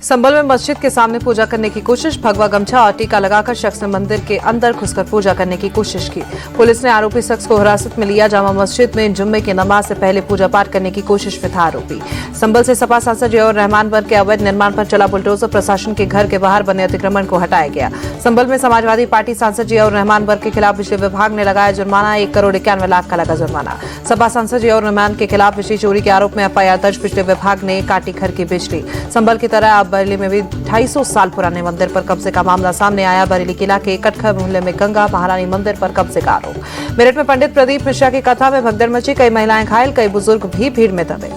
संभल में मस्जिद के सामने पूजा करने की कोशिश, भगवा गमछा और टीका लगाकर शख्स ने मंदिर के अंदर घुसकर पूजा करने की कोशिश की। पुलिस ने आरोपी शख्स को हिरासत में लिया। जामा मस्जिद में जुम्मे की नमाज से पहले पूजा पाठ करने की कोशिश में था आरोपी। संभल से सपा सांसद जियाउर रहमान पर के अवैध निर्माण पर चला बुलडोजर, प्रशासन के घर के बाहर बने अतिक्रमण को हटाया गया। संभल में समाजवादी पार्टी सांसद जियाउर रहमान पर के खिलाफ बिजली विभाग ने लगाया जुर्माना, 1,91,00,000 का लगा जुर्माना। सपा सांसद जियाउर रहमान के खिलाफ बिजली चोरी के आरोप में एफआईआर दर्ज, बिजली विभाग ने काटी घर की बिजली। संभल की तरह अब बरेली में भी 250 साल पुराने मंदिर पर कब्जे का मामला सामने आया। बरेली किला के कटखर मोहल्ले में गंगा महारानी मंदिर पर कब्जे का आरोप। मेरठ में पंडित प्रदीप मिश्रा की कथा में भगदड़ मची, कई महिलाएं घायल, कई बुजुर्ग भी भीड़ में दबे।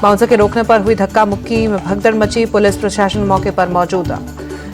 बाउंसर के रोकने पर हुई धक्का मुक्की में भगदड़ मची, पुलिस प्रशासन मौके पर मौजूद।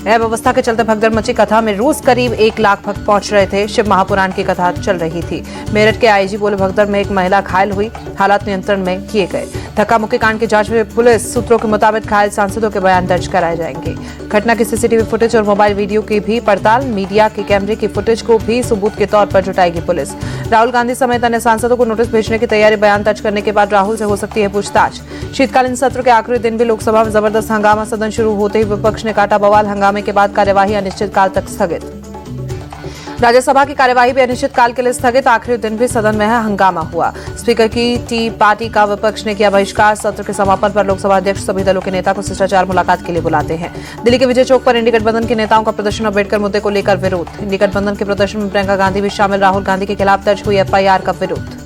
अव्यवस्था के चलते भगदड़ मची कथा में रोज करीब 1 लाख भक्त पहुंच रहे थे। शिव महापुराण की कथा चल रही थी। मेरठ के आईजी बोले भगदड़ में एक महिला घायल हुई, हालात नियंत्रण में किए गए। धक्का मुक्की कांड की जांच में पुलिस सूत्रों के मुताबिक घायल सांसदों के बयान दर्ज कराए जाएंगे। घटना की सीसीटीवी फुटेज और मोबाइल वीडियो की भी पड़ताल, मीडिया के कैमरे की फुटेज को भी सबूत के तौर पर जुटाएगी पुलिस। राहुल गांधी समेत अन्य सांसदों को नोटिस भेजने की तैयारी, बयान दर्ज करने के बाद राहुल से हो सकती है पूछताछ। शीतकालीन सत्र के आखिरी दिन भी लोकसभा में जबरदस्त हंगामा, सदन शुरू होते ही विपक्ष ने काटा बवाल। हंगामे के बाद कार्यवाही अनिश्चितकाल तक स्थगित। राज्यसभा की कार्यवाही भी अनिश्चितकाल के लिए स्थगित, आखिरी दिन भी सदन में हंगामा हुआ। स्पीकर की टी पार्टी का विपक्ष ने किया बहिष्कार। सत्र के समापन पर लोकसभा अध्यक्ष सभी दलों के नेता को शिष्टाचार मुलाकात के लिए बुलाते हैं। दिल्ली के विजय चौक पर इंडी गठबंधन के नेताओं का प्रदर्शन, अम्बेडकर मुद्दे को लेकर विरोध। इंडी गठबंधन के प्रदर्शन में प्रियंका गांधी भी शामिल, राहुल गांधी के खिलाफ दर्ज हुई एफआईआर का विरोध।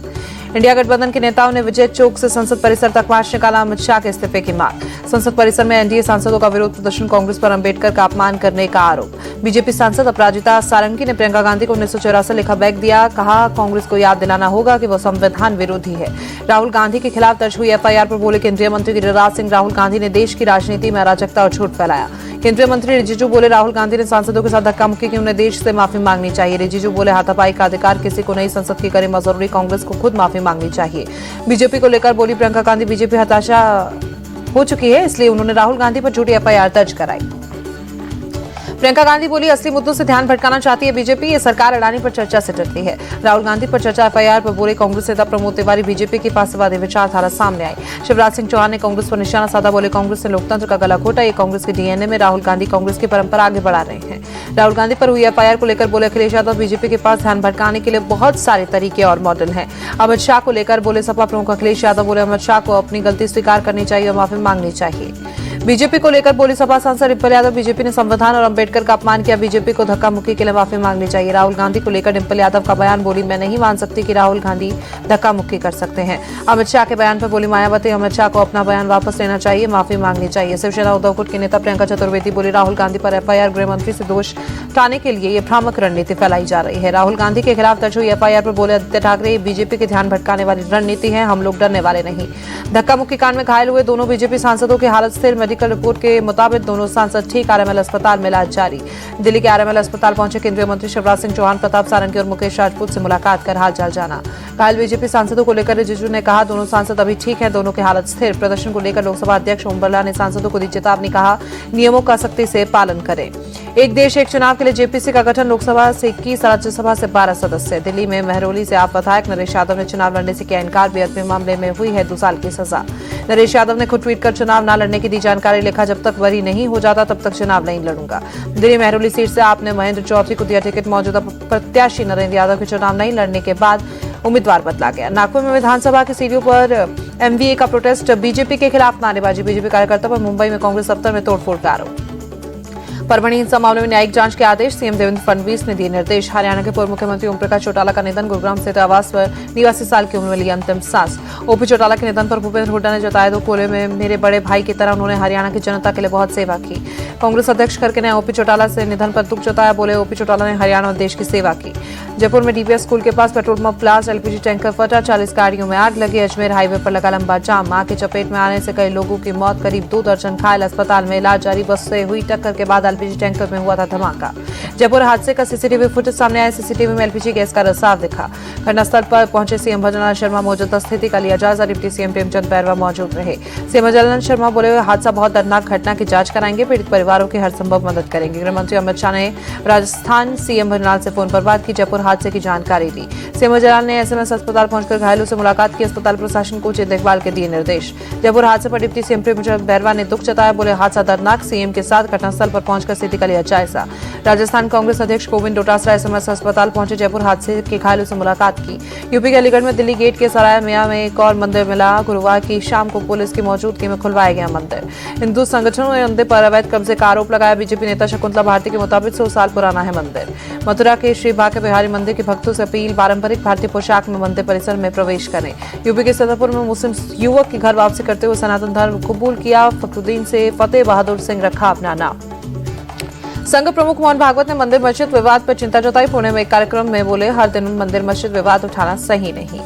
इंडिया गठबंधन के नेताओं ने विजय चौक से संसद परिसर तक मार्च निकाला, अमित शाह के इस्तीफे की मांग। संसद परिसर में एनडीए सांसदों का विरोध प्रदर्शन, कांग्रेस पर अम्बेडकर का अपमान करने का आरोप। बीजेपी सांसद अपराजिता सारंगी ने प्रियंका गांधी को 1984 लिखा बैग दिया, कहा कांग्रेस को याद दिलाना होगा कि वो संविधान विरोधी है। राहुल गांधी के खिलाफ दर्ज हुई एफआईआर पर बोले केंद्रीय मंत्री गिरिराज सिंह, राहुल गांधी ने देश की राजनीति में अराजकता और झूठ फैलाया। केंद्रीय मंत्री रिजिजू बोले राहुल गांधी ने सांसदों के साथ धक्का मुक्की की, उन्हें देश से माफी मांगनी चाहिए। रिजिजू बोले हाथापाई का अधिकार किसी को नहीं, संसद की करें जरूरी, कांग्रेस को खुद माफी मांगनी चाहिए। बीजेपी को लेकर बोली प्रियंका गांधी, बीजेपी हताशा हो चुकी है, इसलिए उन्होंने राहुल गांधी पर झूठी एफआईआर दर्ज कराई। प्रियंका गांधी बोली असली मुद्दों से ध्यान भटकाना चाहती है बीजेपी, ये सरकार अडानी पर चर्चा से डरती है। राहुल गांधी पर चर्चा एफआईआर पर बोले कांग्रेस नेता प्रमोद तिवारी, बीजेपी की फासिवादी विचारधारा सामने आई। शिवराज सिंह चौहान ने कांग्रेस पर निशाना साधा, बोले कांग्रेस ने लोकतंत्र का गला घोटा, ये कांग्रेस के डीएनए में। राहुल गांधी कांग्रेस की परंपरा आगे बढ़ा रहे हैं। राहुल गांधी पर हुई एफआईआर को लेकर बोले अखिलेश यादव, बीजेपी के पास ध्यान भटकाने के लिए बहुत सारे तरीके और मॉडल हैं। अमित शाह को लेकर बोले सपा प्रमुख अखिलेश यादव, बोले अमित शाह को अपनी गलती स्वीकार करनी चाहिए और माफी मांगनी चाहिए। बीजेपी को लेकर बोली सपा सांसद डिम्पल यादव, बीजेपी ने संविधान और अम्बेडकर का अपमान किया, बीजेपी को धक्का मुक्की के लिए माफी मांगनी चाहिए। राहुल गांधी को लेकर डिम्पल यादव का बयान, बोली मैं नहीं मान सकती कि राहुल गांधी धक्का मुक्की कर सकते हैं। अमित शाह के बयान पर बोली मायावती, अमित शाह को अपना बयान वापस लेना चाहिए, माफी मांगनी चाहिए। शिवसेना उद्धव गुट के नेता प्रियंका चतुर्वेदी बोली राहुल गांधी पर एफआईआर गृह मंत्री से दोष हटाने के लिए ये भ्रामक रणनीति फैलाई जा रही है। राहुल गांधी के खिलाफ दर्ज हुई एफआईआर पर बोले आदित्य ठाकरे, बीजेपी के ध्यान भटकाने वाली रणनीति है, हम लोग डरने वाले नहीं। धक्का मुक्की कांड में घायल हुए दोनों बीजेपी सांसदों की हालत स्थिर, मेडिकल रिपोर्ट के मुताबिक दोनों सांसद ठीक, आरएमएल अस्पताल में इलाज जारी। दिल्ली के आरएमएल अस्पताल पहुंचे केंद्रीय मंत्री शिवराज सिंह चौहान, प्रताप सारंगी और मुकेश राजपूत से मुलाकात कर हालचाल जाना। घायल बीजेपी सांसदों को लेकर रिजिजू ने कहा दोनों सांसद अभी ठीक हैं, दोनों की हालत स्थिर। प्रदर्शन को लेकर लोकसभा अध्यक्ष ओम बिरला ने सांसदों को दी चेतावनी, कहा नियमों का सख्ती से पालन करें। एक देश एक चुनाव के लिए जेपीसी का गठन, लोकसभा से 21, राज्यसभा से 12 सदस्य। दिल्ली में महरौली से आप विधायक नरेश यादव ने चुनाव लड़ने से किया इनकार, बेअदबी मामले में हुई है 2 साल की सजा। नरेश यादव ने खुद ट्वीट कर चुनाव न लड़ने की दी जानकारी, लिखा जब तक बरी नहीं हो जाता तब तक चुनाव नहीं लड़ूंगा। दिल्ली महरौली सीट से आपने महेंद्र चौधरी को दिया टिकट, मौजूदा प्रत्याशी नरेंद्र यादव के चुनाव नहीं लड़ने के बाद उम्मीदवार बदला गया। नागपुर में विधानसभा की सीढ़ियों पर एमवीए का प्रोटेस्ट, बीजेपी के खिलाफ नारेबाजी, बीजेपी कार्यकर्ता पर मुंबई में कांग्रेस दफ्तर में तोड़फोड़ का आरोप। परभणी हिंसा मामले में न्यायिक जांच के आदेश, सीएम देवेंद्र फडणवीस ने दिए निर्देश। हरियाणा के पूर्व मुख्यमंत्री ओम प्रकाश चौटाला का निधन, गुरुग्राम स्थित आवास पर 89 साल की उम्र में ली अंतिम सांस। ओपी चौटाला के निधन पर भूपेंद्र हुड्डा ने जताया दुख, बोले में मेरे बड़े भाई की तरह उन्होंने हरियाणा की जनता के लिए बहुत सेवा की। कांग्रेस अध्यक्ष खड़गे ने ओपी चौटाला से निधन पर दुख जताया, बोले ओपी चौटाला ने हरियाणा और देश की सेवा की। जयपुर में डीपीएस स्कूल के पास petrol pump blast, LPG tanker फटा, 40 गाड़ियों में आग लगी। अजमेर हाईवे पर लगा लंबा जाम, आग की चपेट में आने से कई लोगों की मौत, करीब 2 दर्जन घायल, अस्पताल में इलाज जारी। बस से हुई टक्कर के बाद एलपीजी टैंकर में हुआ था धमाका। जयपुर हादसे का सीसीटीवी फुटेज सामने आया, सीसीटीवी में एलपीजी गैस का रिसाव दिखा। घटनास्थल पर पहुंचे सीएम भजनलाल शर्मा, मौजूदा स्थिति का लिया जायजा, डिप्टी सीएम प्रेमचंद बैरवा मौजूद रहे। सीएम भजनलाल शर्मा बोले हादसा बहुत दर्दनाक घटना की जांच कराएंगे, पीड़ित परिवार परिवारों की हर संभव मदद करेंगे। गृह मंत्री अमित शाह ने राजस्थान सीएम भजनलाल से फोन पर बात की, जयपुर हादसे की जानकारी दी। सीएम भजनलाल ने एसएमएस अस्पताल पहुंचकर घायलों से मुलाकात की, अस्पताल प्रशासन को उचित देखभाल के दिए निर्देश। जयपुर हादसे पर डिप्टी सीएम प्रेमचंद बैरवा ने दुख जताया, बोले हादसा दर्दनाक, सीएम के साथ घटनास्थल पर पहुंचकर स्थिति का लिया जायजा। राजस्थान कांग्रेस अध्यक्ष गोविंद डोटासरा एसएमएस अस्पताल पहुंचे, जयपुर हादसे के घायलों से मुलाकात की। यूपी के अलीगढ़ में दिल्ली गेट के सराय मियां में एक और मंदिर मिला, गुरुवार की शाम को पुलिस की मौजूदगी में खुलवाया गया मंदिर। हिंदू संगठनों ने मंदिर पर अवैध कब्जे का आरोप लगाया। बीजेपी नेता शकुंतला भारती के मुताबिक 100 साल पुराना है मंदिर। मथुरा के श्री बांके बिहारी मंदिर के भक्तों से अपील, पारंपरिक भारतीय पोशाक में मंदिर परिसर में प्रवेश करें। यूपी के सदरपुर में मुस्लिम युवक की घर वापसी करते हुए सनातन धर्म कबूल किया, फखरुद्दीन से फतेह बहादुर सिंह रखा अपना नाम। संघ प्रमुख मोहन भागवत ने मंदिर मस्जिद विवाद पर चिंता जताई। पुणे में एक कार्यक्रम में बोले, हर दिन मंदिर मस्जिद विवाद उठाना सही नहीं।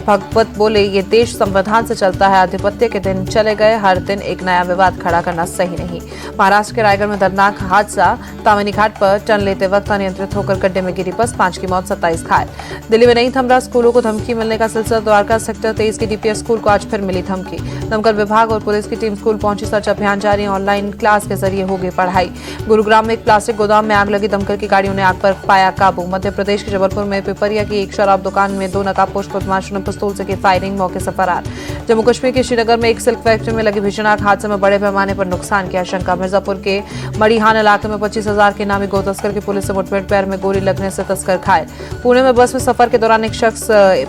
भागवत बोले, ये देश संविधान से चलता है, आधिपत्य के दिन चले गए, हर दिन एक नया विवाद खड़ा करना सही नहीं। महाराष्ट्र के रायगढ़ में दर्दनाक हादसा, तामिनी घाट पर टर्न लेते वक्त अनियंत्रित होकर गड्ढे में गिरी बस, 5 की मौत, 27 घायल। दिल्ली में नहीं थम रहा स्कूलों को धमकी मिलने का सिलसिला, द्वारका सेक्टर 23 की डीपीएस स्कूल को आज फिर मिली धमकी। दमकल विभाग और पुलिस की टीम स्कूल पहुंची, सर्च अभियान जारी, ऑनलाइन क्लास के जरिए होगी पढ़ाई। गुरुग्राम में एक प्लास्टिक गोदाम में आग लगी, दमकल की गाड़ियों ने आग पर पाया काबू। मध्य प्रदेश के जबलपुर में पिपरिया की एक शराब दुकान में 2 नकाबपोश बदमाशों ने पिस्तौल से की फायरिंग, मौके से फरार। जम्मू कश्मीर के श्रीनगर में एक सिल्क फैक्ट्री में लगी भीषण आग, हादसे में बड़े पैमाने पर नुकसान की आशंका। मिर्जापुर के मड़ीहान इलाके में 25,000 के नामी गो तस्कर की पुलिस से मुठभेड़, पैर में गोली लगने से तस्कर घायल। पुणे में बस में सफर के दौरान एक शख्स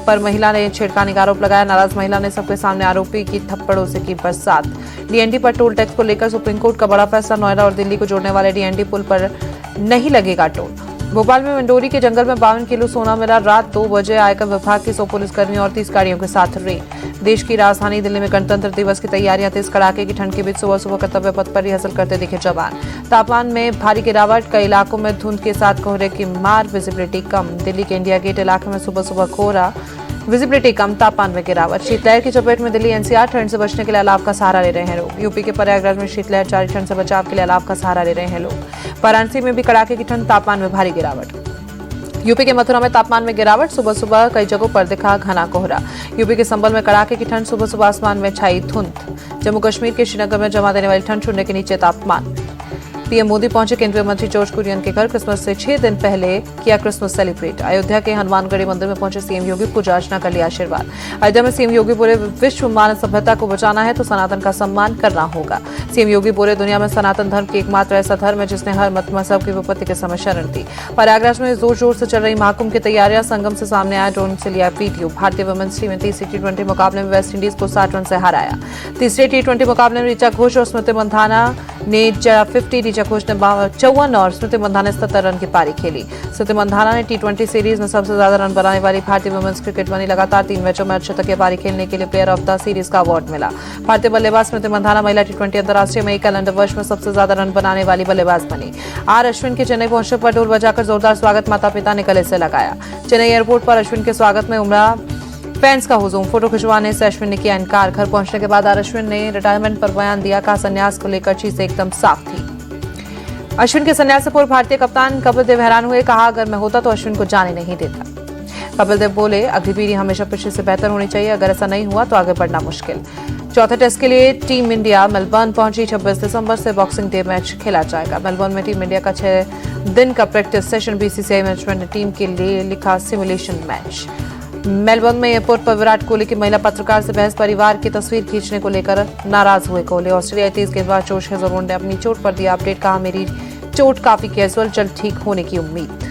पर महिला ने छेड़खानी का आरोप लगाया, नाराज महिला ने सबके सामने आरोपी की थप्पड़ों से की बरसात। डीएनडी पर टोल टैक्स को लेकर सुप्रीम कोर्ट का बड़ा फैसला, नोएडा और दिल्ली को जोड़ने वाले डीएनडी पुल पर नहीं लगेगा टोल। भोपाल में मंडोरी के जंगल में 52 किलो सोना मिला, रात 2 बजे आयकर विभाग की 100 पुलिसकर्मियों और 30 गाड़ियों के साथ रेड। देश की राजधानी दिल्ली में गणतंत्र दिवस की तैयारियां तेज, कड़ाके की ठंड के बीच सुबह सुबह कर्तव्य पथ पर रिहर्सल करते दिखे जवान। तापमान में भारी गिरावट, कई इलाकों में धुंध के साथ कोहरे की मार, विजिबिलिटी कम। दिल्ली के इंडिया गेट इलाके में सुबह सुबह कोहरा, विजिबिलिटी कम, तापमान में गिरावट। शीतलहर की चपेट में दिल्ली एनसीआर, ठंड से बचने के लिए अलाव का सहारा ले रहे हैं लोग। यूपी के प्रयागराज में शीतलहर जारी, ठंड से बचाव के लिए अलाव का सहारा ले रहे हैं लोग। वाराणसी में भी कड़ाके की ठंड, तापमान में भारी गिरावट। यूपी के मथुरा में तापमान में गिरावट, सुबह सुबह कई जगहों पर दिखा घना कोहरा। यूपी के संबल में कड़ाके की ठंड, सुबह सुबह आसमान में छाई धुंध। जम्मू कश्मीर के श्रीनगर में जमा देने वाली ठंड, शून्य के नीचे तापमान। पीएम मोदी पहुंचे केंद्रीय मंत्री जॉर्ज कुरियन के घर, क्रिसमस से 6 दिन पहले किया क्रिसमस सेलिब्रेट। अयोध्या के हनुमानगढ़ी मंदिर में पहुंचे सीएम योगी, पूजा अर्चना कर लिया आशीर्वाद। अयोध्या में सीएम योगी बोले, विश्व मानव सभ्यता को बचाना है तो सनातन का सम्मान करना होगा। सीएम योगी बोले, दुनिया में सनातन धर्म की एकमात्र ऐसा धर्म है जिसने हर मत मजहब की विपत्ति के समय शरण दी। प्रयागराज में जोर शोर से चल रही महाकुंभ की तैयारियां, संगम से सामने आया ड्रोन से लिया वीडियो। भारतीय वुमेन्स टीम ने तीसरे T20 मुकाबले में वेस्ट इंडीज को 60 रन से हराया। तीसरे T20 मुकाबले में ऋचा घोष और स्मृति मंधाना ने 50, ऋचा घोष ने 54 और स्मृति मंधाना ने 77 रन की पारी खेली। स्मृति मंधाना ने T20 सीरीज में सबसे ज्यादा रन बनाने वाली भारतीय वुमेन्स क्रिकेट बनी। लगातार 3 मैचों में अर्धशतकीय पारी खेलने के लिए प्लेयर ऑफ द सीरीज का अवार्ड मिला। भारतीय बल्लेबाज स्मृति मंधाना महिला T20 अंतर्राष्ट्रीय में कैलेंडर वर्ष में सबसे ज्यादा रन बनाने वाली बल्लेबाज बनी। आर अश्विन के चेन्नई पहुंचने पर ढोल बजाकर जोरदार स्वागत माता पिता ने गले से लगाया। चेन्नई एयरपोर्ट पर अश्विन के स्वागत में उमड़ा फैंस का हुजूम, फोटो खिंचवाने से अश्विन ने किया इनकार। घर पहुंचने के बाद आर अश्विन ने रिटायरमेंट पर बयान दिया, कहा संन्यास को लेकर चीजें एकदम साफ थी। अश्विन के संन्यास से पूर्व भारतीय कप्तान कपिल देव हैरान हुए, कहा अगर मैं होता तो अश्विन को जाने नहीं देता। कपिल देव बोले, अगली पीढ़ी हमेशा पिछले से बेहतर होनी चाहिए, अगर ऐसा नहीं हुआ तो आगे बढ़ना मुश्किल। चौथे टेस्ट के लिए टीम इंडिया मेलबर्न पहुंची, 26 दिसंबर से बॉक्सिंग डे मैच खेला जाएगा। मेलबर्न में टीम इंडिया का 6 दिन का प्रैक्टिस सेशन, बीसीसीआई मैनेजमेंट ने टीम के लिए लिखा सिमुलेशन मैच। मेलबर्न में एयरपोर्ट पर विराट कोहली की महिला पत्रकार से बहस, परिवार की तस्वीर खींचने को लेकर नाराज हुए कोहली। ऑस्ट्रेलियाई तेज गेंदबाज जोश हेजलवुड ने अपनी चोट पर दिया अपडेट, कहा मेरी चोट काफी कैजुअल, जल्द ठीक होने की उम्मीद।